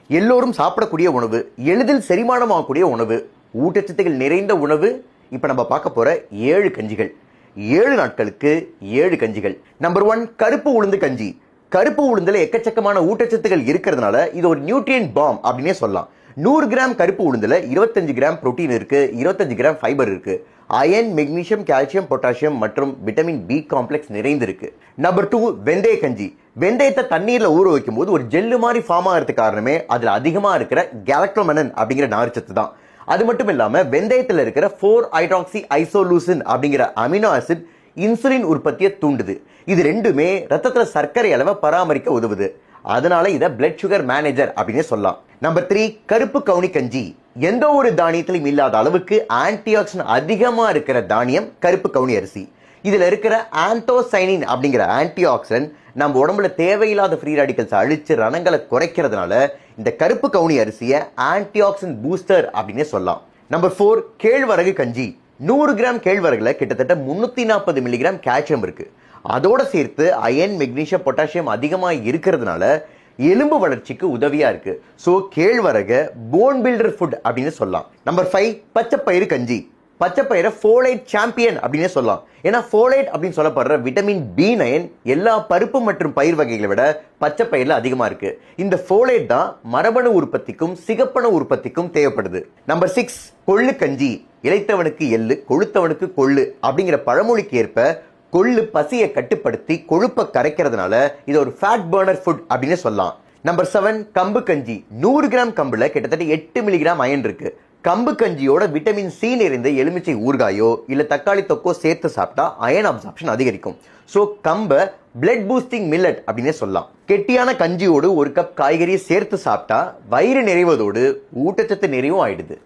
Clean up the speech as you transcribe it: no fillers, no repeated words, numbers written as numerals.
எல்லோரும் சாப்பிடக்கூடிய உணவு, எளிதில் செரிமானமாகக்கூடிய உணவு, ஊட்டச்சத்துக்கள் நிறைந்த உணவு. இப்ப நம்ம பார்க்க போற 7 கஞ்சிகள், 7 நாட்களுக்கு 7 கஞ்சிகள். நம்பர் 1, கருப்பு உளுந்து கஞ்சி. கருப்பு உளுந்துல எக்கச்சக்கமான ஊட்டச்சத்துக்கள் இருக்கிறதுனால இது ஒரு நியூட்ரியன்ட் பாம் அப்படின்னே சொல்லலாம். 100 கிராம் கருப்பு உளுந்துல 25 கிராம் புரோட்டீன் இருக்கு, 25 கிராம் ஃபைபர் இருக்கு. அயன், மெக்னீசியம், கால்சியம், பொட்டாசியம் மற்றும் விட்டமின் பி காம்ப்ளெக்ஸ் நிறைந்திருக்கு. நம்பர் 2, வெந்தய கஞ்சி. வெந்தயத்தை தண்ணீர்ல ஊற வைக்கும் போது ஒரு ஜெல்லு மாதிரி ஃபார்ம் ஆகிறதுக்கு காரணமே அதுல அதிகமா இருக்கிற கேலக்டோமனன் அப்படிங்கிற நார்ச்சத்து தான். அது மட்டும் இல்லாம வெந்தயத்துல இருக்கிற 4-ஹைட்ராக்சி ஐசோலூசின் அப்படிங்கிற அமினோ ஆசிட் இன்சுலின் உற்பத்தியை தூண்டுது. இது ரெண்டுமே ரத்தத்துல சர்க்கரை அளவை பராமரிக்க உதவுது. அதனால இத பிளட் சுகர் மேனேஜர் அப்படின்னு சொல்லலாம். நம்பர் 3, கருப்பு கவுனி கஞ்சி. எந்த ஒரு தானியத்திலும் இல்லாத அளவுக்கு ஆன்டி ஆக்சிடென்ட் அதிகமா இருக்கிற தானியம் கருப்பு கவுனி அரிசி. இதுல இருக்கிற ஆந்தோசைனின் அப்படிங்கிற ஆன்டி ஆக்சிடென்ட் நம்ம உடம்புல தேவையில்லாத ஃப்ரீ ராடிக்கல்ஸ் அழிச்சு ரணங்களை குறைக்கிறதுனால இந்த கருப்பு கவுனி அரிசியை ஆன்டி ஆக்சிடென்ட் பூஸ்டர் அப்படின்னு சொல்லலாம். நம்பர் 4, கேழ்வரகு கஞ்சி. 100 கிராம் கேழ்வரகுல கிட்டத்தட்ட 340 மில்லிகிராம் கால்சியம் இருக்கு. அதோட சேர்த்து அயன், மெக்னீசியம், பொட்டாசியம் அதிகமா இருக்கிறதுனால எலும்பு வளர்ச்சிக்கு உதவியா இருக்கு. சோ கேழ்வரகு போன் பில்டர் ஃபுட் அப்படின்னு சொல்லலாம். நம்பர் 5, பச்சைப்பயிறு கஞ்சி. பச்சைப்பயிரை ஃபோலேட் சாம்பியன் அப்படின்னு சொல்லலாம். ஏன்னா ஃபோலேட் அப்படின்னு சொல்லப்படுற விட்டமின் B9 எல்லா பருப்பு மற்றும் பயிர் வகைகளை விட பச்சைப்பயிர்ல அதிகமா இருக்கு. இந்த ஃபோலேட் தான் மரபணு உற்பத்திக்கும் சிகப்பணு உற்பத்திக்கும் தேவைப்படுது. நம்பர் 6, கொள்ளு கஞ்சி. இளைத்தவனுக்கு எள்ளு, கொழுத்தவனுக்கு கொள்ளு அப்படிங்கிற பழமொழிக்கு ஏற்ப கொள்ளு பசியை கட்டுப்படுத்தி கொழுப்பை கரைக்கிறதுனால இது ஒரு ஃபேட் பர்னர் ஃபுட் அப்படின்னு சொல்லலாம். நம்பர் 7, கம்பு கஞ்சி. 100 கிராம் கம்புல கிட்டத்தட்ட 8 மில்லிகிராம் அயன் இருக்கு. கம்பு கஞ்சியோட விட்டமின் சி நிறைந்த எலுமிச்சை ஊறுகாயோ இல்ல தக்காளி தொக்கோ சேர்த்து சாப்பிட்டா அயன் அப்சார்ப்ஷன் அதிகரிக்கும். சோ கம்பை பிளட் பூஸ்டிங் மில்லட் அப்படின்னு சொல்லலாம். கெட்டியான கஞ்சியோடு 1 கப் காய்கறியை சேர்த்து சாப்பிட்டா வயிறு நிறைவதோடு ஊட்டச்சத்து நிறைவும் ஆயிடுது.